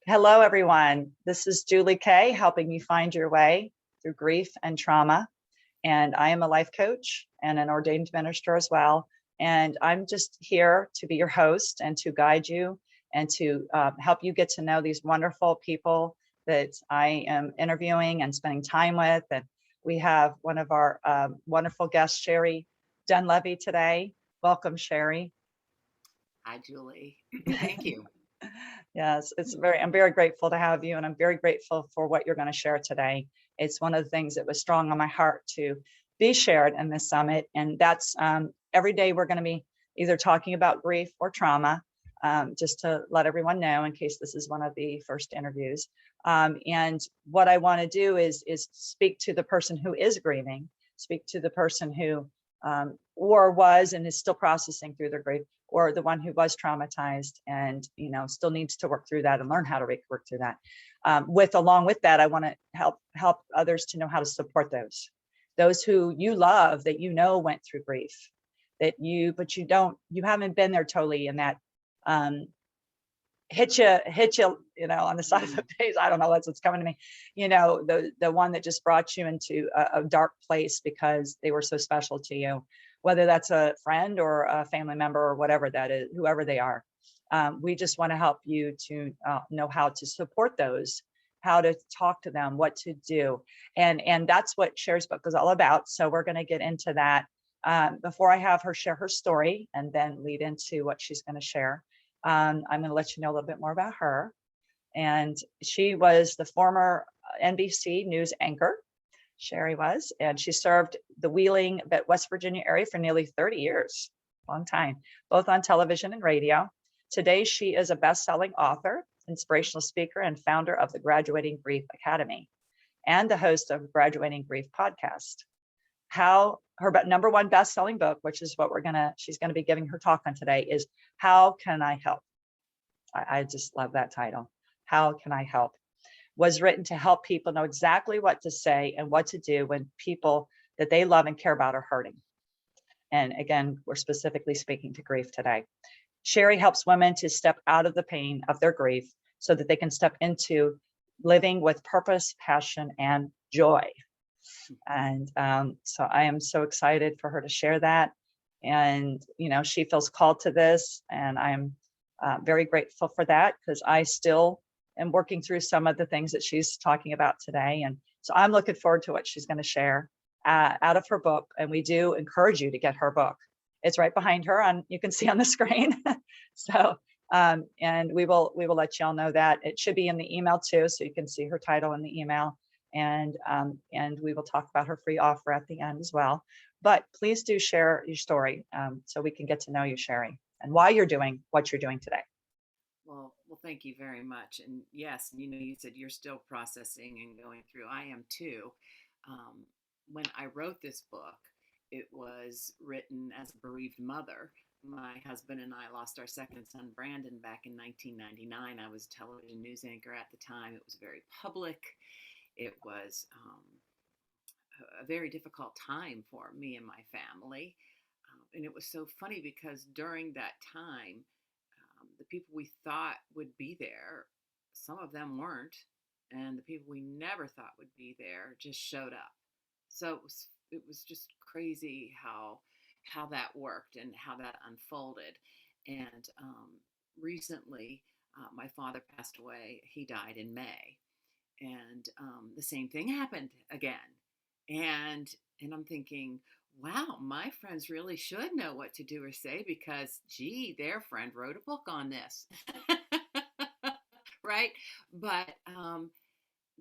Hello, everyone. This is Julie Kay, helping you find your way through grief and trauma. And I am a life coach and an ordained minister as well. And I'm just here to be your host and to guide you and to help you get to know these wonderful people that I am interviewing and spending time with. And we have one of our wonderful guests, Sherie Dunlevy, today. Welcome, Sherie. Hi, Julie. Thank you. Yes, I'm very grateful to have you, and I'm very grateful for what you're going to share today. It's one of the things that was strong on my heart to be shared in this summit. And that's every day we're going to be either talking about grief or trauma, just to let everyone know in case this is one of the first interviews. And what I want to do is speak to the person who is grieving, speak to the person who or was and is still processing through their grief, or the one who was traumatized and still needs to work through that and learn how to work through that. Along with that, I want to help others to know how to support those who you love, that went through grief, but you haven't been there totally, in that hit you on the side of the face. I don't know, that's what's coming to me. The one that just brought you into a dark place because they were so special to you, whether that's a friend or a family member or whatever that is, whoever they are. We just want to help you to know how to support those, how to talk to them, what to do. And that's what Sherie's book is all about. So we're going to get into that before I have her share her story and then lead into what she's going to share. I'm going to let you know a little bit more about her. And she was the former NBC News anchor. Sherie was, and she served the Wheeling, West Virginia area for nearly 30 years, long time, both on television and radio. Today, she is a best-selling author, inspirational speaker, and founder of the Graduating Grief Academy, and the host of Graduating Grief podcast. Her number one best-selling book, which is what she's gonna be giving her talk on today, is How Can I Help? I just love that title. How Can I Help? Was written to help people know exactly what to say and what to do when people that they love and care about are hurting. And again, we're specifically speaking to grief today. Sherie helps women to step out of the pain of their grief so that they can step into living with purpose, passion, and joy. And so I am so excited for her to share that. And, she feels called to this, and I'm very grateful for that, because I still am working through some of the things that she's talking about today. And so I'm looking forward to what she's going to share out of her book. And we do encourage you to get her book. It's right behind her, you can see on the screen. So, and we will let y'all know that. It should be in the email too, so you can see her title in the email. And we will talk about her free offer at the end as well. But please do share your story so we can get to know you, Sherie, and why you're doing what you're doing today. Well, thank you very much. And yes, you said you're still processing and going through. I am too. When I wrote this book, it was written as a bereaved mother. My husband and I lost our second son, Brandon, back in 1999. I was a television news anchor at the time. It was very public. It was a very difficult time for me and my family. And it was so funny because during that time, the people we thought would be there, some of them weren't, and the people we never thought would be there just showed up. So it was just crazy how that worked and how that unfolded. And recently, my father passed away. He died in May, and the same thing happened again. And I'm thinking, wow, my friends really should know what to do or say, because, gee, their friend wrote a book on this. Right? But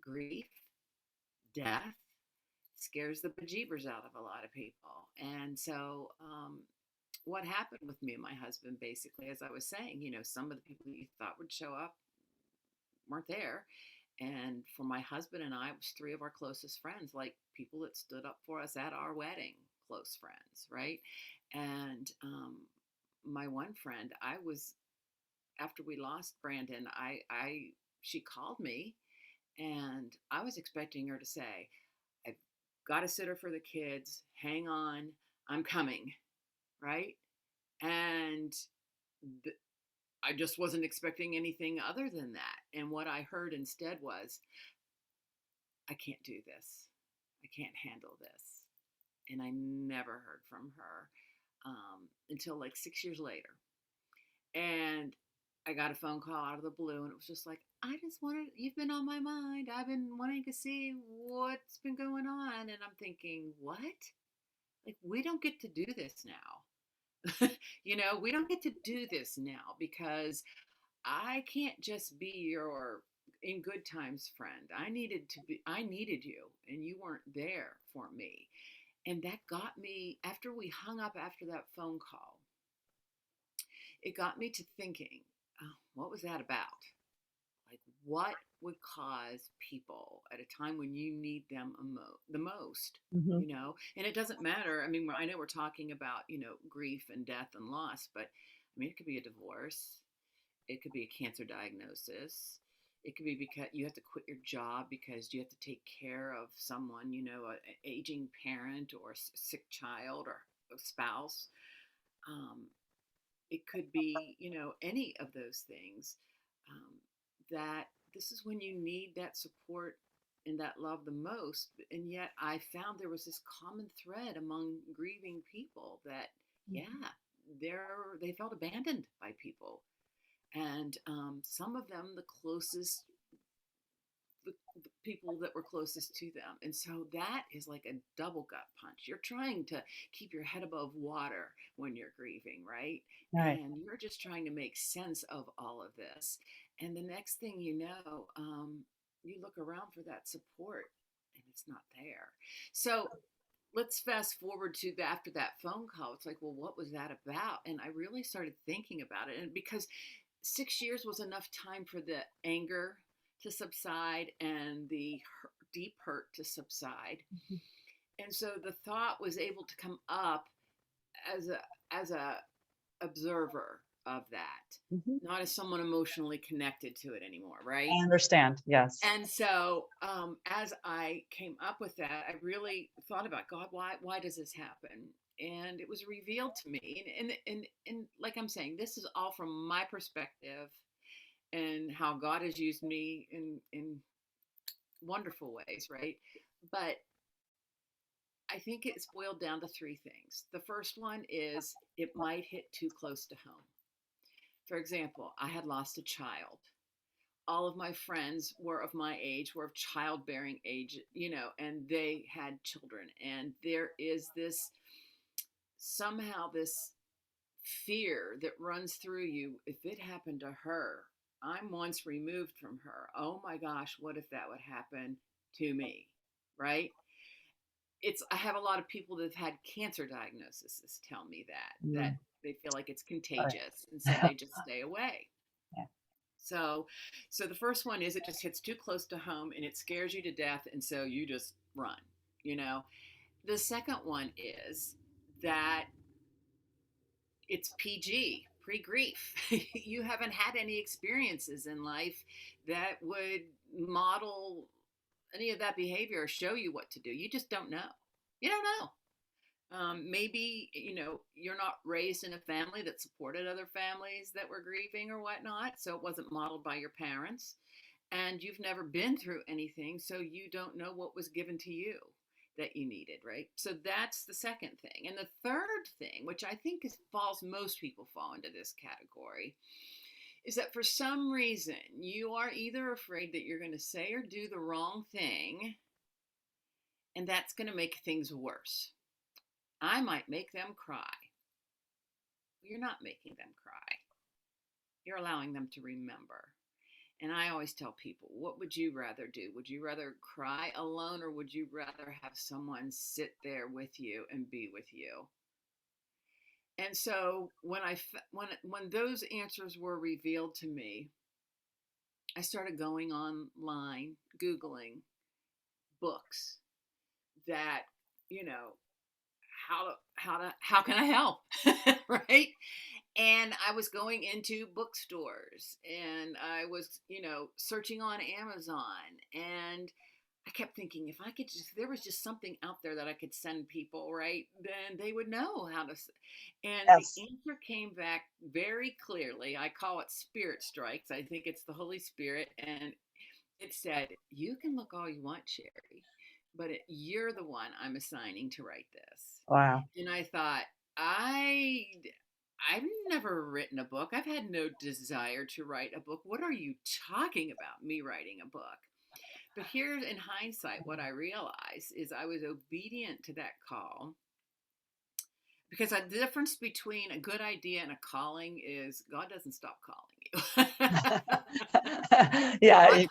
grief, death scares the bejeebers out of a lot of people. And so what happened with me and my husband, basically, as I was saying, some of the people you thought would show up weren't there. And for my husband and I, it was three of our closest friends, like people that stood up for us at our wedding, close friends, right? And my one friend, after we lost Brandon, she called me, and I was expecting her to say, I've got a sitter for the kids, hang on, I'm coming, right? And I just wasn't expecting anything other than that. And what I heard instead was, I can't do this. I can't handle this. And I never heard from her until like 6 years later. And I got a phone call out of the blue, and it was just like, you've been on my mind. I've been wanting to see what's been going on. And I'm thinking, what? Like, we don't get to do this now. We don't get to do this now because I can't just be your in good times friend. I needed you, and you weren't there for me. And that got me, after we hung up after that phone call, it got me to thinking, oh, what was that about? Like, what would cause people at a time when you need them the most, Mm-hmm. And it doesn't matter. I mean, I know we're talking about, grief and death and loss, but I mean, it could be a divorce. It could be a cancer diagnosis. It could be because you have to quit your job because you have to take care of someone, an aging parent or a sick child or a spouse. It could be, any of those things. That this is when you need that support and that love the most. And yet I found there was this common thread among grieving people that, yeah, they felt abandoned by people. And some of them, the people that were closest to them. And so that is like a double gut punch. You're trying to keep your head above water when you're grieving, right? Right. And you're just trying to make sense of all of this. And the next thing you know, you look around for that support and it's not there. So let's fast forward to after that phone call. It's like, well, what was that about? And I really started thinking about it. And because 6 years was enough time for the anger to subside and the deep hurt to subside. Mm-hmm. And so the thought was able to come up as a observer of that, Mm-hmm. not as someone emotionally connected to it anymore, right? I understand. Yes. And so as I came up with that, I really thought about, God, why does this happen? And it was revealed to me. And like I'm saying, this is all from my perspective and how God has used me in wonderful ways, right? But I think it's boiled down to three things. The first one is it might hit too close to home. For example, I had lost a child. All of my friends were of my age, were of childbearing age, and they had children. And there is somehow this fear that runs through you. If it happened to her, I'm once removed from her. Oh my gosh, what if that would happen to me? Right? I have a lot of people that have had cancer diagnoses tell me that Mm. they feel like it's Right. contagious, and so they just stay away. Yeah. So the first one is it just hits too close to home and it scares you to death, and so you just run. The second one is that it's PG, pre-grief. You haven't had any experiences in life that would model any of that behavior or show you what to do. You just don't know. You don't know. Maybe, you're not raised in a family that supported other families that were grieving or whatnot, so it wasn't modeled by your parents. And you've never been through anything, so you don't know what was given to you that you needed, right? So that's the second thing. And the third thing, which I think most people fall into this category, is that for some reason you are either afraid that you're going to say or do the wrong thing, and that's going to make things worse. I might make them cry. You're not making them cry. You're allowing them to remember. And I always tell people, what would you rather do? Would you rather cry alone, or would you rather have someone sit there with you and be with you? And so when those answers were revealed to me, I started going online, Googling books that, how can I help? Right? And I was going into bookstores and I was, searching on Amazon, and I kept thinking, if I could just, there was just something out there that I could send people, right? Then they would know how to. And the Yes. answer came back very clearly. I call it spirit strikes. I think it's the Holy Spirit. And it said, you can look all you want, Sherie, but you're the one I'm assigning to write this. Wow. And I thought, I I've never written a book. I've had no desire to write a book. What are you talking about, me writing a book? But here in hindsight, what I realized is I was obedient to that call, because the difference between a good idea and a calling is God doesn't stop calling you. Yeah, God he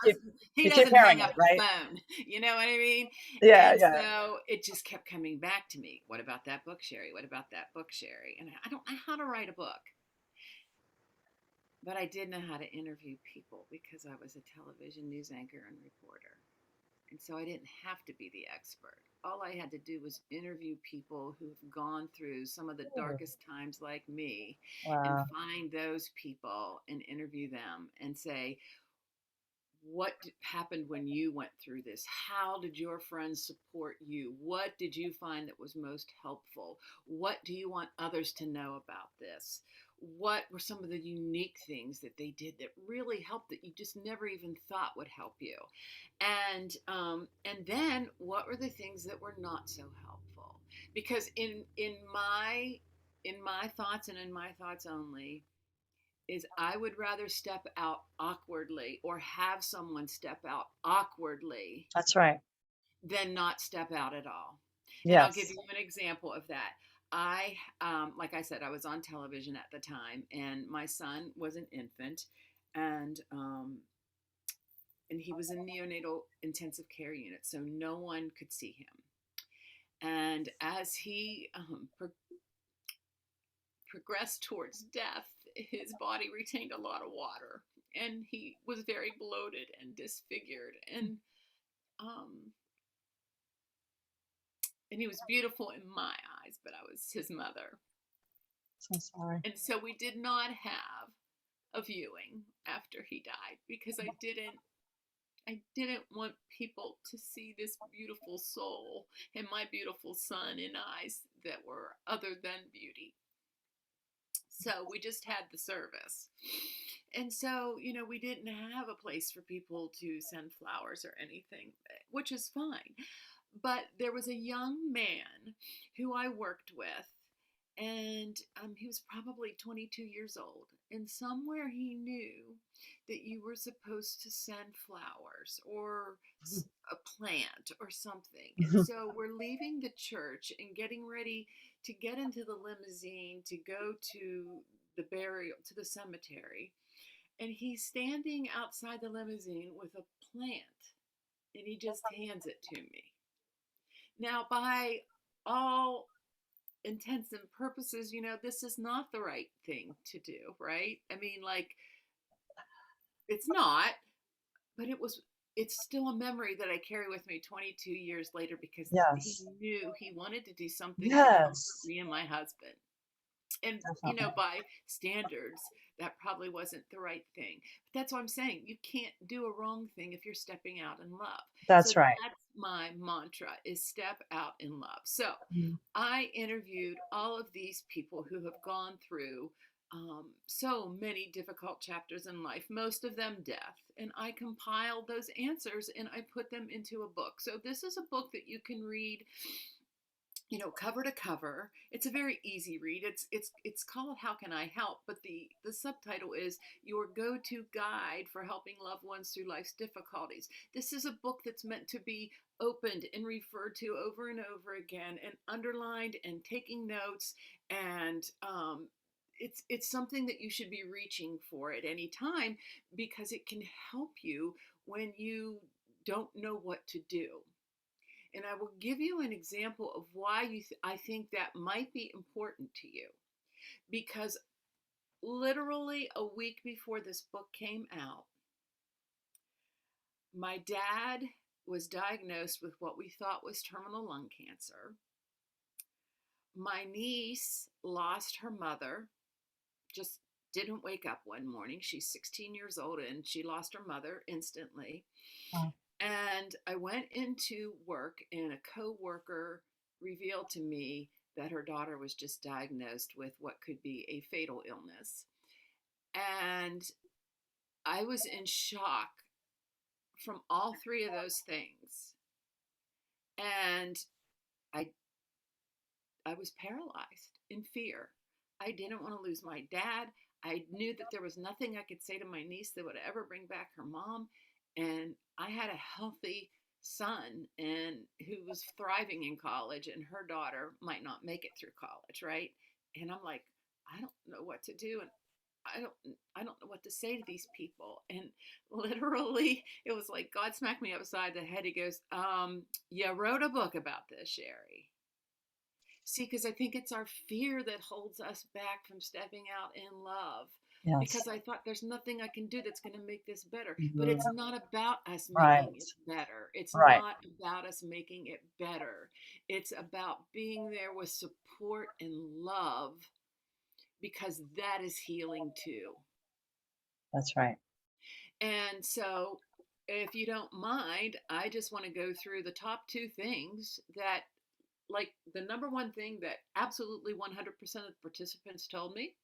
you keep doesn't hearing hang it, up the right? phone. You know what I mean? Yeah, And yeah. so it just kept coming back to me. What about that book, Sherie? What about that book, Sherie? And I don't know how to write a book, but I did know how to interview people because I was a television news anchor and reporter. And so I didn't have to be the expert. All I had to do was interview people who've gone through some of the Ooh, darkest times like me, and wow. find those people and interview them and say, what happened when you went through this? How did your friends support you? What did you find that was most helpful? What do you want others to know about this? What were some of the unique things that they did that really helped, that you just never even thought would help you? And then what were the things that were not so helpful? Because in my thoughts, and in my thoughts only, is I would rather step out awkwardly, or have someone step out awkwardly, That's right. than not step out at all. And I'll give Yes. you an example of that. Like I said, I was on television at the time, and my son was an infant, and he was in neonatal intensive care unit, so no one could see him. And as he progressed towards death, his body retained a lot of water, and he was very bloated and disfigured, um, and he was beautiful in my eyes, but I was his mother. So sorry. And so we did not have a viewing after he died, because I didn't want people to see this beautiful soul and my beautiful son in eyes that were other than beauty. So we just had the service. And so, we didn't have a place for people to send flowers or anything, which is fine. But there was a young man who I worked with, and he was probably 22 years old. And somewhere he knew that you were supposed to send flowers, or a plant or something. And so we're leaving the church and getting ready to get into the limousine to go to the cemetery. And he's standing outside the limousine with a plant, and he just hands it to me. Now, by all intents and purposes, this is not the right thing to do, right? I mean, like, it's not, but it's still a memory that I carry with me 22 years later, because he Yes. knew he wanted to do something to comfort Yes. me and my husband. And, Definitely. by standards, that probably wasn't the right thing. But that's what I'm saying. You can't do a wrong thing if you're stepping out in love. So That's right. that's my mantra, is step out in love. So Mhm. I interviewed all of these people who have gone through so many difficult chapters in life, most of them death. And I compiled those answers and I put them into a book. So this is a book that you can read, cover to cover. It's a very easy read. It's called How Can I Help? But the subtitle is Your Go-To Guide for Helping Loved Ones Through Life's Difficulties. This is a book that's meant to be opened and referred to over and over again, and underlined, and taking notes. And it's something that you should be reaching for at any time, because it can help you when you don't know what to do. And I will give you an example of why I think that might be important to you. Because literally a week before this book came out, my dad was diagnosed with what we thought was terminal lung cancer. My niece lost her mother, just didn't wake up one morning. She's 16 years old, and she lost her mother instantly. Wow. And I went into work, and a coworker revealed to me that her daughter was just diagnosed with what could be a fatal illness. And I was in shock from all three of those things. And I I was paralyzed in fear. I didn't want to lose my dad. I knew that there was nothing I could say to my niece that would ever bring back her mom. And I had a healthy son and who was thriving in college, and her daughter might not make it through college, right? And I'm like, I don't know what to do, and I don't know what to say to these people. And literally it was like God smacked me upside the head. He goes, you wrote a book about this, Sherie. See, because I think it's our fear that holds us back from stepping out in love. Yes. Because I thought there's nothing I can do that's going to make this better. But Mhm. it's not about us Right. making it better. It's Right. not about us making it better. It's about being there with support and love, because that is healing too. That's right. And so, if you don't mind, I just want to go through the top two things that, like, the number one thing that absolutely 100% of the participants told me: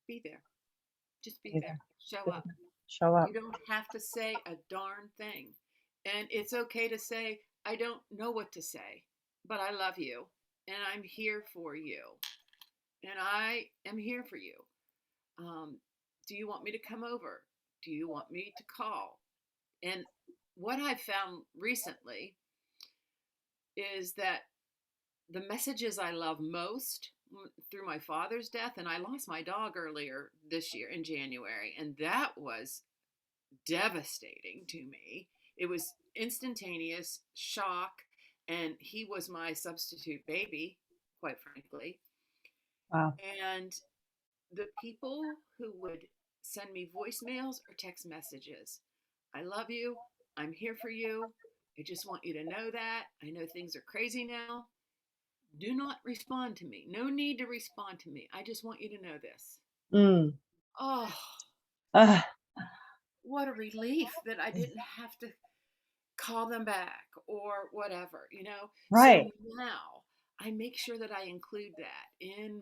be there. Just be Be there. there. Show Be up. there. Show You up. don't have to say a darn thing. And it's okay to say, I don't know what to say, but I love you and I'm here for you. And I am here for you. Um, do you want me to come over? Do you want me to call? And what I've found recently is that the messages I love most, through my father's death, and I lost my dog earlier this year in January, and that was devastating to me. It was instantaneous shock, and he was my substitute baby, quite frankly. Wow. And the people who would send me voicemails or text messages: I love you. I'm here for you. I just want you to know that. I know things are crazy now. Do not respond to me. No need to respond to me. I just want you to know this. Mm. Oh, Ah, what a relief that I didn't have to call them back or whatever, you know? So right. now I make sure that I include that in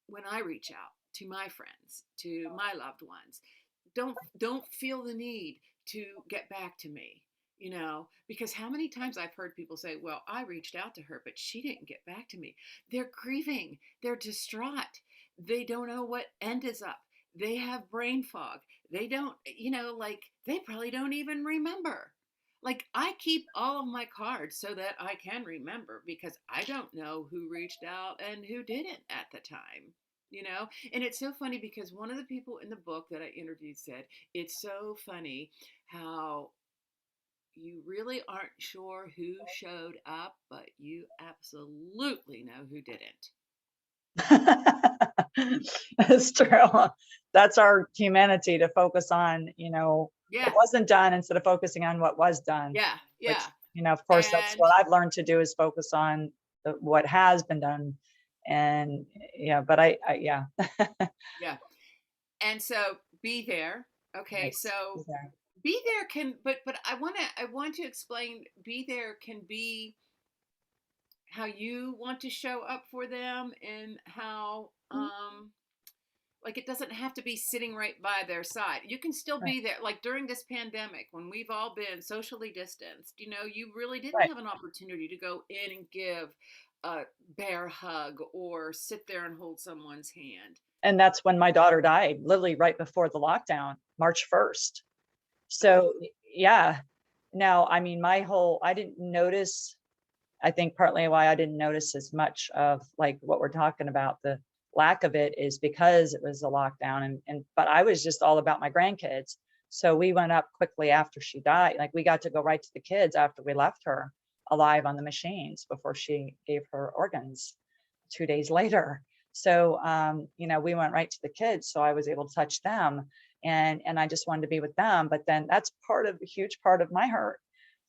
when I reach out to my friends, to my loved ones. Don't feel the need to get back to me, because how many times I've heard people say, well, I reached out to her, but she didn't get back to me. They're grieving, they're distraught, they don't know what end is up, they have brain fog, they don't, like, they probably don't even remember. Like, I keep all of my cards so that I can remember, because I don't know who reached out and who didn't at the time, and it's so funny because one of the people in the book that I interviewed said, it's so funny how you really aren't sure who showed up, but you absolutely know who didn't. It's true. That's our humanity, to focus on, what Yeah, wasn't done instead of focusing on what was done, yeah, which, yeah. of course, that's And what I've learned to do, is focus on what has been done. And yeah, but yeah. yeah. And so be there. Okay, Yes. so Yeah. be there can, but I want to explain, be there can be how you want to show up for them, and how like, it doesn't have to be sitting right by their side. You can still Right. be there. Like, during this pandemic, when we've all been socially distanced, you really didn't Right. have an opportunity to go in and give a bear hug or sit there and hold someone's hand. And that's when my daughter died, literally right before the lockdown, March 1st. Oh, So yeah. Now, I mean, I didn't notice. I think partly why I didn't notice as much of, like, what we're talking about, the lack of it, is because it was a lockdown, but I was just all about my grandkids. So we went up quickly after she died. Like, we got to go right to the kids after we left her alive on the machines, before she gave her organs 2 days later. So we went right to the kids, so I was able to touch them, and I just wanted to be with them. But then that's part of a huge part of my hurt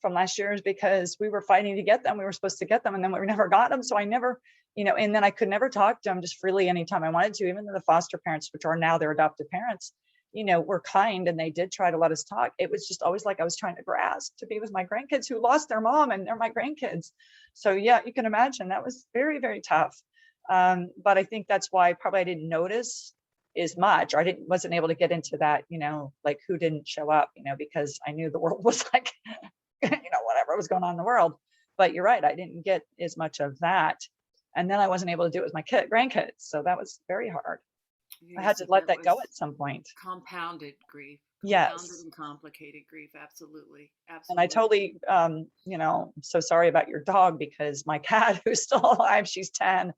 from last year, is because we were fighting to get them. We were supposed to get them, and then we never got them. So I never, and then I could never talk to them just freely anytime I wanted to, even though the foster parents, which are now their adoptive parents, were kind and they did try to let us talk. It was just always like I was trying to grasp to be with my grandkids who lost their mom and they're my grandkids. So yeah, you can imagine that was very, very tough. But I think that's why probably I didn't notice as much, or wasn't able to get into that, like who didn't show up, because I knew the world was like, whatever was going on in the world. But you're right, I didn't get as much of that. And then I wasn't able to do it with my grandkids. So that was very hard. I Yeah, had so to let that that go was at some point. compounded grief, compounded Yes. and complicated grief. Absolutely, And I absolutely. totally, I'm so sorry about your dog, because my cat, who's still alive, she's 10.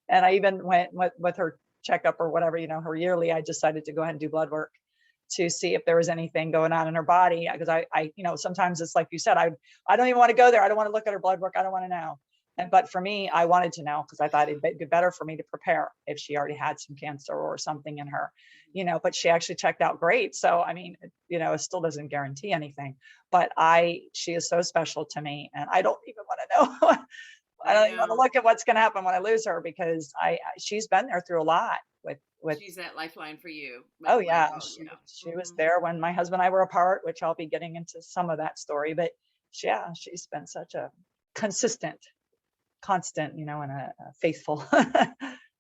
And I even went with her checkup or whatever, her yearly, I decided to go ahead and do blood work to see if there was anything going on in her body. Because sometimes it's like you said, I don't even want to go there. I don't want to look at her blood work. I don't want to know. But for me, I wanted to know because I thought it'd be better for me to prepare if she already had some cancer or something in her, but she actually checked out great. So, I mean, it still doesn't guarantee anything, but she is so special to me, and I don't even want to know. I I don't even want to know. look at what's going to happen when I lose her, because she's been there through a lot with, She's that lifeline for you. oh Lifeline yeah, for you. she, Yeah. she was there when my husband and I were apart, which I'll be getting into some of that story, but yeah, she's been such a consistent, constant, and a faithful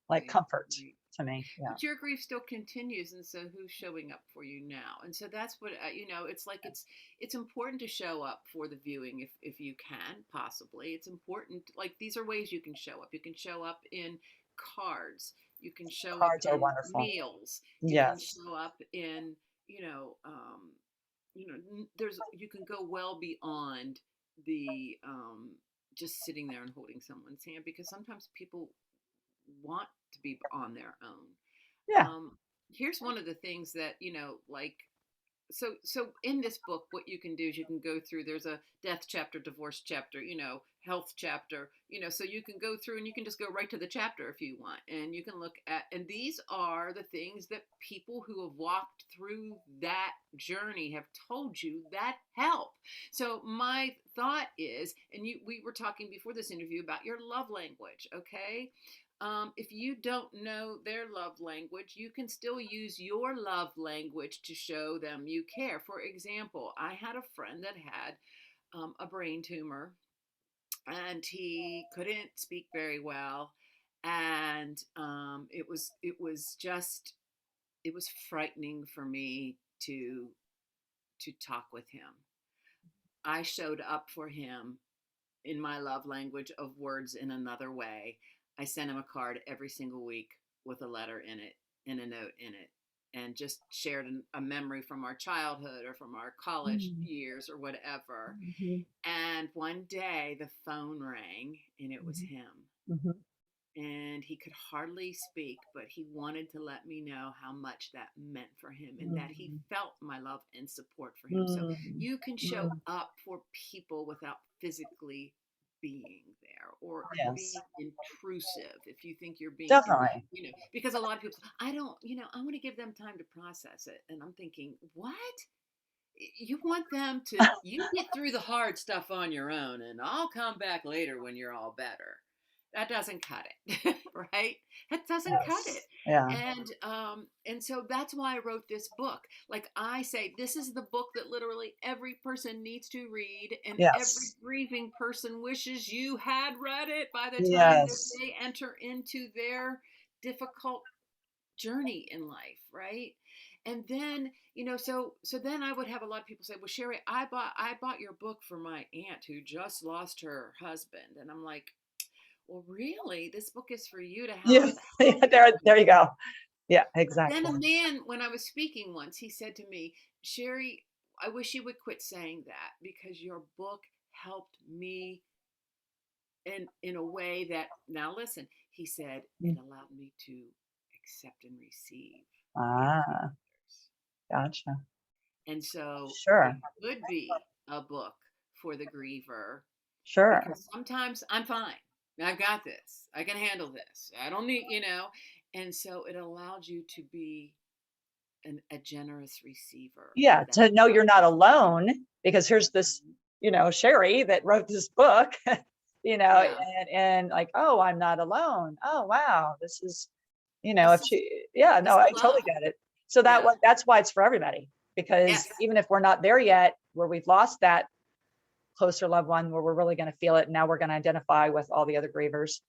like Right, comfort right. to me. Yeah. But your grief still continues, and so who's showing up for you now? And so that's what it's like. It's important to show up for the viewing if you can possibly. It's important. Like these are ways you can show up. You can show up in cards. You can show up Cards are in wonderful. meals. You can Yes. show up in there's you can go well beyond the just sitting there and holding someone's hand, because sometimes people want to be on their own. Yeah. Here's one of the things that like so in this book, what you can do is you can go through. There's a death chapter, divorce chapter, health chapter, so you can go through and you can just go right to the chapter if you want, and you can look at, and these are the things that people who have walked through that journey have told you that help. So my thought is, and we were talking before this interview about your love language, okay? If you don't know their love language, you can still use your love language to show them you care. For example, I had a friend that had a brain tumor, and he couldn't speak very well, and it was frightening for me to talk with him. I showed up for him in my love language of words in another way. I sent him a card every single week with a letter in it and a note in it, and just shared a memory from our childhood or from our college years or whatever. Mm-hmm. And one day the phone rang and it was him. Mm-hmm. And he could hardly speak, but he wanted to let me know how much that meant for him and that he Mm-hmm. felt my love and support for him. So Mm-hmm. you can show up for people without physically being there or Yes, being intrusive if you think you're being definitely. because a lot of people say, I don't, I want to give them time to process it. And I'm thinking, what? You want them to, you get through the hard stuff on your own and I'll come back later when you're all better. That doesn't cut it. Right? That doesn't cut it. Yes. Yeah. And so that's why I wrote this book. Like I say, this is the book that literally every person needs to read, and every Yes. grieving person wishes you had read it by the time that Yes. they enter into their difficult journey in life, right? And then, so then I would have a lot of people say, well, Sherie, I bought your book for my aunt who just lost her husband. And I'm like, well, really, this book is for you to Yeah. help There you go. Yeah, then a exactly. man, when I was speaking once, he said to me, Sherie, I wish you would quit saying that, because your book helped me in a way that, now listen, he said, it Mm. allowed me to accept and receive grief in Ah, others. gotcha. And so it Sure. could be a book for the griever, Sure. because sometimes I'm fine. I've got this. I can handle this. I don't need. And so it allowed you to be a generous receiver of Yeah, that to know you're love. not alone, because here's this, Mhm. Sherie that wrote this book, Yeah. and like, oh, I'm not alone. Oh, wow. This is, if This is she, yeah, this no, is I totally love. get it. So Yeah. that's why it's for everybody, because Yes. even if we're not there yet, where we've lost that closer loved one, where we're really going to feel it, and now we're going to identify with all the other grievers,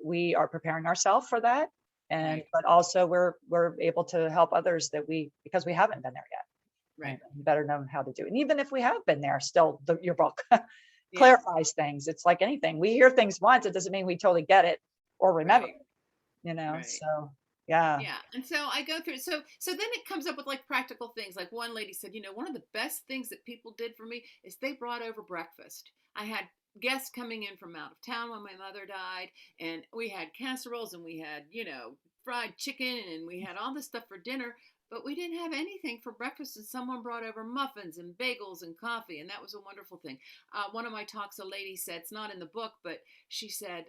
we are preparing ourselves for that. And, Right. but also we're able to help others because we haven't been there yet. Right. And better know how to do it. And even if we have been there, still your book Yeah. clarifies things. It's like anything. We hear things once, it doesn't mean we totally get it or remember Right. it, Right. so yeah. Yeah. And so I go through, so then it comes up with like practical things. Like one lady said, one of the best things that people did for me is they brought over breakfast. I had guests coming in from out of town when my mother died, and we had casseroles and we had, fried chicken and we had all this stuff for dinner, but we didn't have anything for breakfast. And someone brought over muffins and bagels and coffee, and that was a wonderful thing. One of my talks, a lady said, it's not in the book, but she said,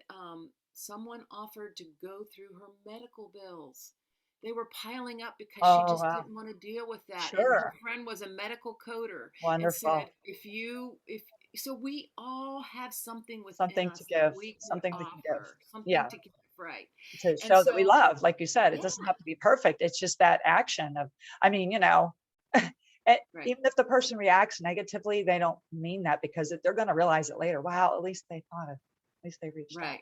someone offered to go through her medical bills. They were piling up because she Oh just wow. didn't want to deal with that. And her Sure. friend was a medical coder and said, Wonderful. if so we all have something within Something to us that give, we can something we can give. offer, something Yeah. to give, right? To And show that we so, love, like you said, it yeah, doesn't have to be perfect. It's just that action of, I mean, right, even if the person reacts negatively, they don't mean that, because they're going to realize it later. Wow, at least they thought of, at least they reached out. right.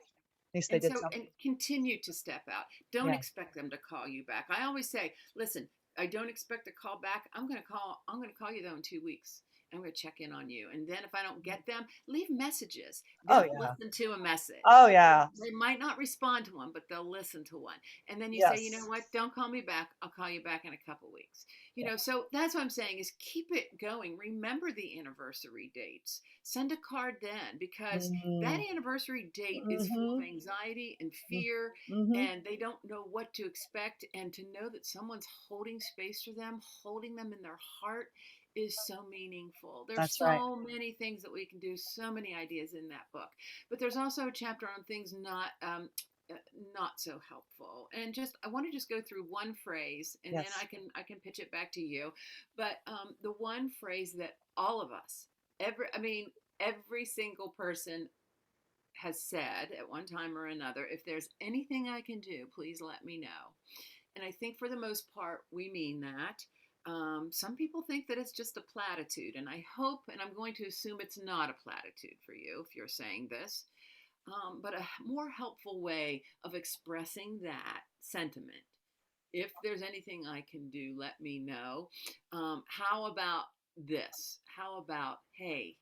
At least they And did so, and something. continue to step out. Don't Yeah. expect them to call you back. I always say, listen, I don't expect a call back. I'm going to call you though in 2 weeks. I'm going to check in on you. And then if I don't get them, leave messages. Oh They'll yeah. listen to a message. Oh yeah. They might not respond to one, but they'll listen to one. And then you say, you know Yes. what? Don't call me back. I'll call you back in a couple weeks. Yeah. So that's what I'm saying is keep it going. Remember the anniversary dates. Send a card then, because that Mm-hmm. anniversary date is full of Mm-hmm. anxiety and fear, Mm-hmm. and they don't know what to expect. And to know that someone's holding space for them, holding them in their heart, is so meaningful. There's That's right. so many things that we can do, so many ideas in that book. But there's also a chapter on things not so helpful. And just I want to just go through one phrase, and then Yes. I can pitch it back to you. But the one phrase that all of us, every single person has said at one time or another, if there's anything I can do, please let me know. And I think for the most part, we mean that. Some people think that it's just a platitude, and I hope, and I'm going to assume it's not a platitude for you if you're saying this, but a more helpful way of expressing that sentiment. If there's anything I can do, let me know. How about this? How about, hey,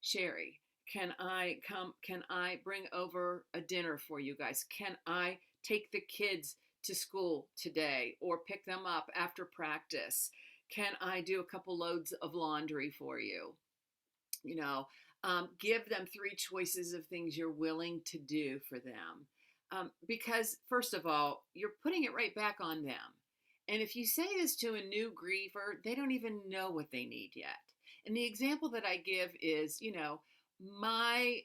Sherie, can I come? Can I bring over a dinner for you guys? Can I take the kids to school today or pick them up after practice? Can I do a couple loads of laundry for you? You know, give them three choices of things you're willing to do for them. Because, first of all, you're putting it right back on them. And if you say this to a new griever, they don't even know what they need yet. And the example that I give is, my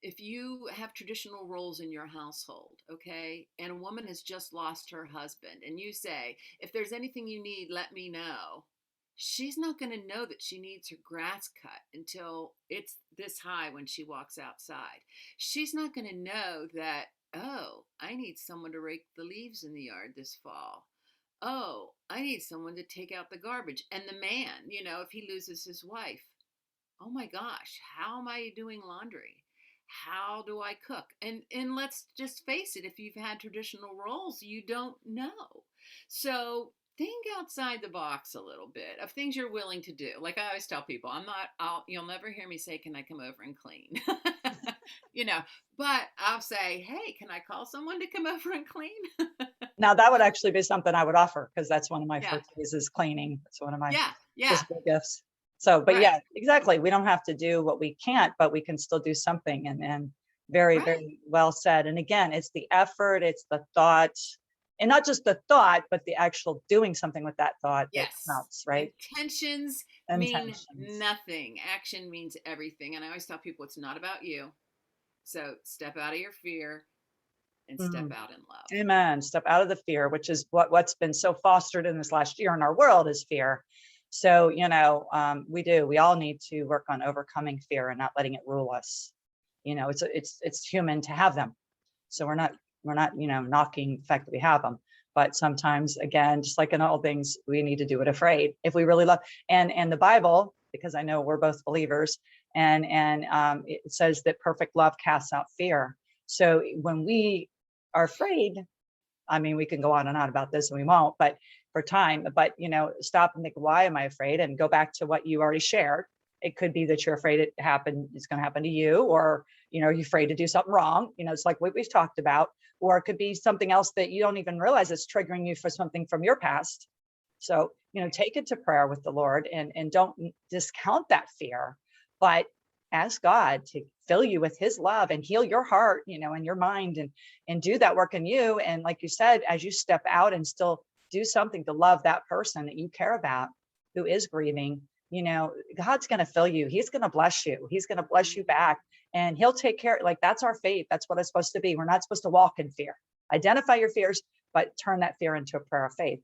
if you have traditional roles in your household, okay, and a woman has just lost her husband, and you say, if there's anything you need, let me know, she's not going to know that she needs her grass cut until it's this high when she walks outside. She's not going to know that, oh, I need someone to rake the leaves in the yard this fall. Oh, I need someone to take out the garbage. And the man, if he loses his wife, oh my gosh, how am I doing laundry? How do I cook? And let's just face it, if you've had traditional roles, you don't know. So think outside the box a little bit of things you're willing to do. Like I always tell people, you'll never hear me say, can I come over and clean? you know, but I'll say, hey, can I call someone to come over and clean? Now that would actually be something I would offer, because that's one of my Yeah. fortes is cleaning. It's one of my Yeah. Yeah. physical gifts. So, but Right. yeah, exactly. We don't have to do what we can't, but we can still do something. And very, Right. very well said. And again, it's the effort, it's the thought, and not just the thought, but the actual doing something with that thought that Yes. counts, right? Intentions mean Intentions. nothing. Action means everything. And I always tell people it's not about you. So step out of your fear and step Mm. out in love. Amen. Step out of the fear, which is what's been so fostered in this last year in our world is fear. So, we all need to work on overcoming fear and not letting it rule us. It's human to have them. So we're not knocking the fact that we have them, But sometimes, again, just like in all things, we need to do it afraid if we really love. And the Bible, because I know we're both believers, and it says that perfect love casts out fear. So when we are afraid, I mean, we can go on and on about this, and we won't, but for time. But stop and think, why am I afraid? And go back to what you already shared. It could be that you're afraid it's going to happen to you, or you're afraid to do something wrong. It's like what we've talked about, or it could be something else that you don't even realize is triggering you for something from your past. So take it to prayer with the Lord, and don't discount that fear, but ask God to fill you with his love and heal your heart, and your mind, and do that work in you. And like you said, as you step out and still do something to love that person that you care about who is grieving, God's going to fill you. He's going to bless you. He's going to bless you back, and he'll take care. Like, that's our faith. That's what it's supposed to be. We're not supposed to walk in fear. Identify your fears, but turn that fear into a prayer of faith,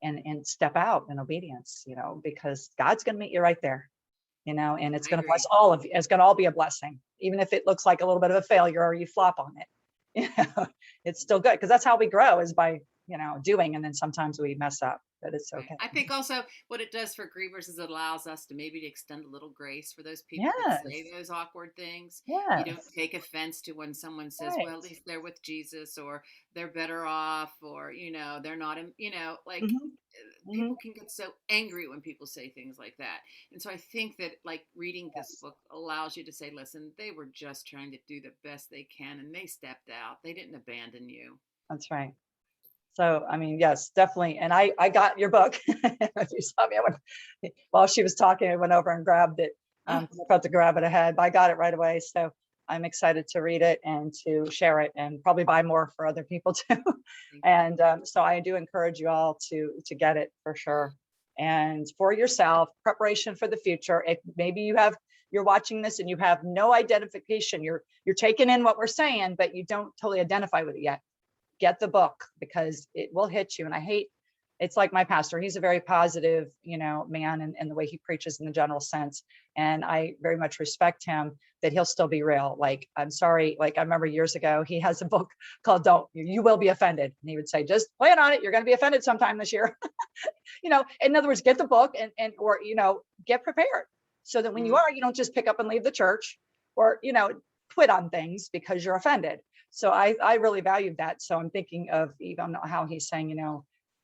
and step out in obedience, because God's going to meet you right there. And it's going to bless all of you. It's going to all be a blessing, even if it looks like a little bit of a failure or you flop on it. It's still good, because that's how we grow, is by, doing. And then sometimes we mess up, but it's okay. I think also what it does for grievers is it allows us to maybe extend a little grace for those people that say those awkward things. You don't take offense to when someone says, well, at least they're with Jesus, or they're better off, or, they're not, like, people can get so angry when people say things like that. And so I think that, like, reading this book allows you to say, listen, they were just trying to do the best they can, and they stepped out. They didn't abandon you. That's right. So, I mean, yes, definitely. And I got your book. If you saw me, while she was talking, I went over and grabbed it. I felt to grab it ahead, but I got it right away. So I'm excited to read it and to share it, and probably buy more for other people too. And so I do encourage you all to get it for sure. And for yourself, preparation for the future. If maybe you're watching this and you have no identification, you're taking in what we're saying, but you don't totally identify with it yet. Get the book, because it will hit you. And it's like my pastor. He's a very positive, man, and the way he preaches in the general sense. And I very much respect him, that he'll still be real. Like, I'm sorry. Like, I remember years ago, he has a book called You Will Be Offended. And he would say, just plan on it. You're going to be offended sometime this year. In other words, get the book or get prepared, so that when you are, you don't just pick up and leave the church, or, quit on things because you're offended. So I really valued that. So I'm thinking of even how he's saying,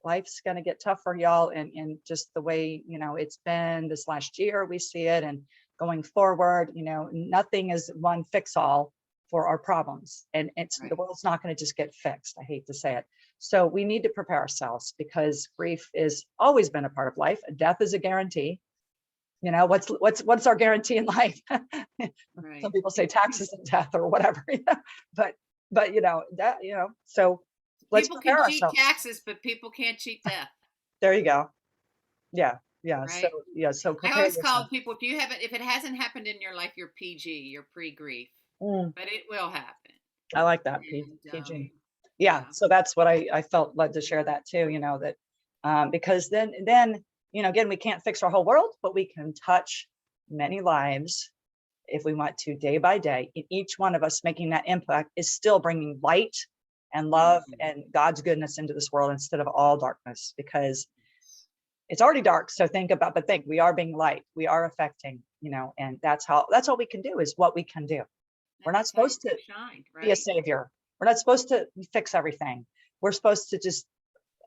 life's going to get tough for y'all. And just the way, it's been this last year, we see it. And going forward, nothing is one fix all for our problems. And the world's not going to just get fixed. I hate to say it. So we need to prepare ourselves, because grief is always been a part of life. Death is a guarantee. What's our guarantee in life? Some people say taxes and death or whatever, but that, so let's people prepare can cheat ourselves. Taxes, but people can't cheat death. There you go. Yeah. Right? So I always call people, if it hasn't happened in your life, you're PG, you're pre-grief, but it will happen. I like that. PG. Yeah. So that's what I felt led to share that too, that because then again, we can't fix our whole world, but we can touch many lives if we want to, day by day. And each one of us making that impact is still bringing light and love and God's goodness into this world, instead of all darkness, because it's already dark. So think, we are being light. We are affecting, and that's all we can do, is what we can do. We're not supposed to shine, be a savior. We're not supposed to fix everything. We're supposed to just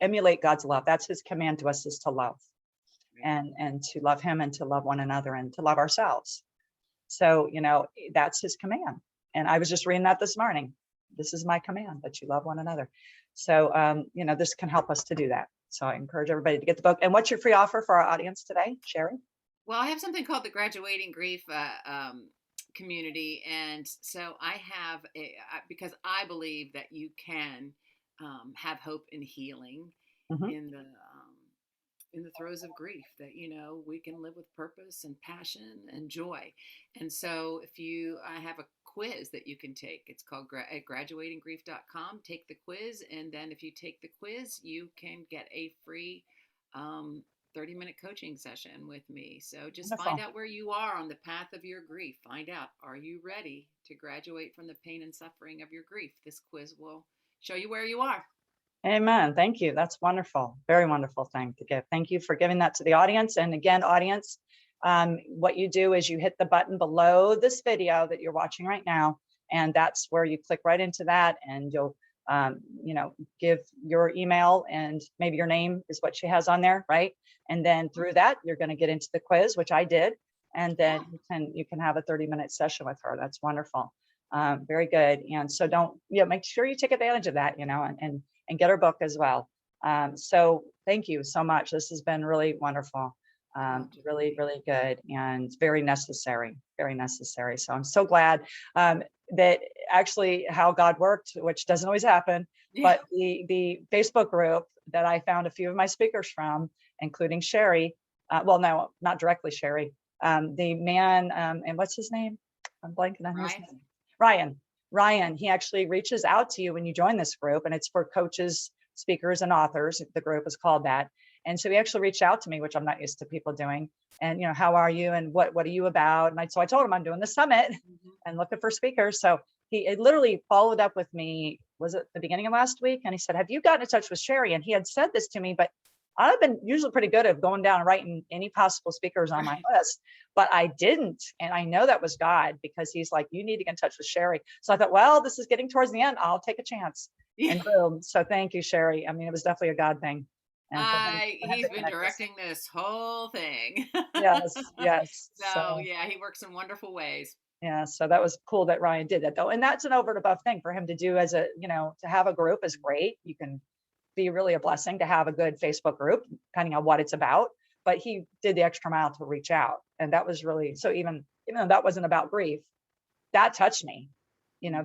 emulate God's love. That's his command to us, is to love, and to love him, and to love one another, and to love ourselves. So, that's his command. And I was just reading that this morning. This is my command, that you love one another. So, this can help us to do that. So I encourage everybody to get the book. And what's your free offer for our audience today, Sherie? Well, I have something called the Graduating Grief community. And so I have, because I believe that you can have hope and healing in the throes of grief, that, we can live with purpose and passion and joy. And so I have a quiz that you can take. It's called at graduatinggrief.com. Take the quiz. And then if you take the quiz, you can get a free 30-minute coaching session with me. So just find out where you are on the path of your grief. Find out, are you ready to graduate from the pain and suffering of your grief? This quiz will show you where you are. Amen. Thank you. That's wonderful. Very wonderful thing to give. Thank you for giving that to the audience. And again, audience, what you do is you hit the button below this video that you're watching right now, and that's where you click right into that, and you'll, give your email, and maybe your name is what she has on there, right? And then through that, you're going to get into the quiz, which I did, and then you can have a 30-minute session with her. That's wonderful. Very good. And so make sure you take advantage of that, and get her book as well. So thank you so much. This has been really wonderful. Really, really good, and very necessary, very necessary. So I'm so glad that actually how God worked, which doesn't always happen, but the Facebook group that I found a few of my speakers from, including Sherie, well, no, not directly Sherie, the man, and what's his name? I'm blanking on his name. Ryan, he actually reaches out to you when you join this group, and it's for coaches, speakers, and authors. The group is called that. And so he actually reached out to me, which I'm not used to people doing. And, how are you? And what are you about? And so I told him I'm doing the summit and looking for speakers. So he literally followed up with me, was it the beginning of last week? And he said, have you gotten in touch with Sherie? And he had said this to me, but I've been usually pretty good at going down and writing any possible speakers on my list, but I didn't. And I know that was God, because he's like, you need to get in touch with Sherie. So I thought, well, this is getting towards the end. I'll take a chance. And boom. So thank you, Sherie. I mean, it was definitely a God thing. He's been directing this whole thing. Yes. So yeah, he works in wonderful ways. Yeah. So that was cool that Ryan did that, though. And that's an over and above thing for him to do as to have a group is great. You can be really a blessing to have a good Facebook group, depending on what it's about. But he did the extra mile to reach out. And that was really, so even though that wasn't about grief, that touched me,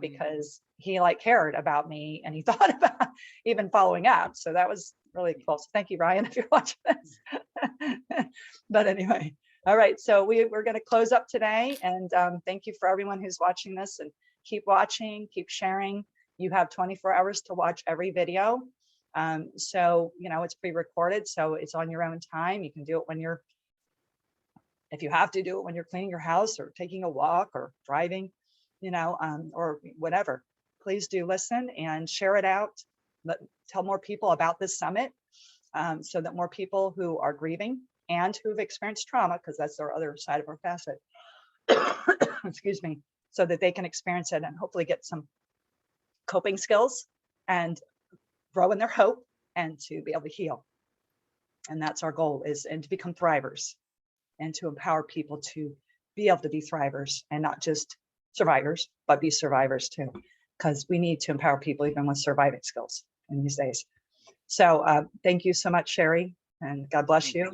because he cared about me, and he thought about even following up. So that was really cool. So thank you, Ryan, if you're watching this. But anyway, all right. So we're going to close up today, and thank you for everyone who's watching this, and keep watching, keep sharing. You have 24 hours to watch every video. So, it's pre-recorded, so it's on your own time. You can do it if you have to do it when you're cleaning your house or taking a walk or driving, or whatever. Please do listen and share it out. Tell more people about this summit, so that more people who are grieving and who've experienced trauma, because that's our other side of our facet, excuse me, so that they can experience it and hopefully get some coping skills and grow in their hope, and to be able to heal. And that's our goal, and to become thrivers, and to empower people to be able to be thrivers, and not just survivors, but be survivors too, because we need to empower people even with surviving skills in these days. So thank you so much, Sherie, and God bless you.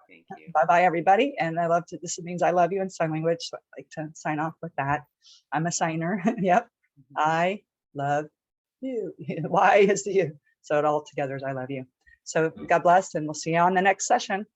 Thank you. Bye-bye, everybody. And this means I love you in sign language, so I'd like to sign off with that. I'm a signer. Yep. I love you. Y is the you. So it all together is I love you. So God bless, and we'll see you on the next session.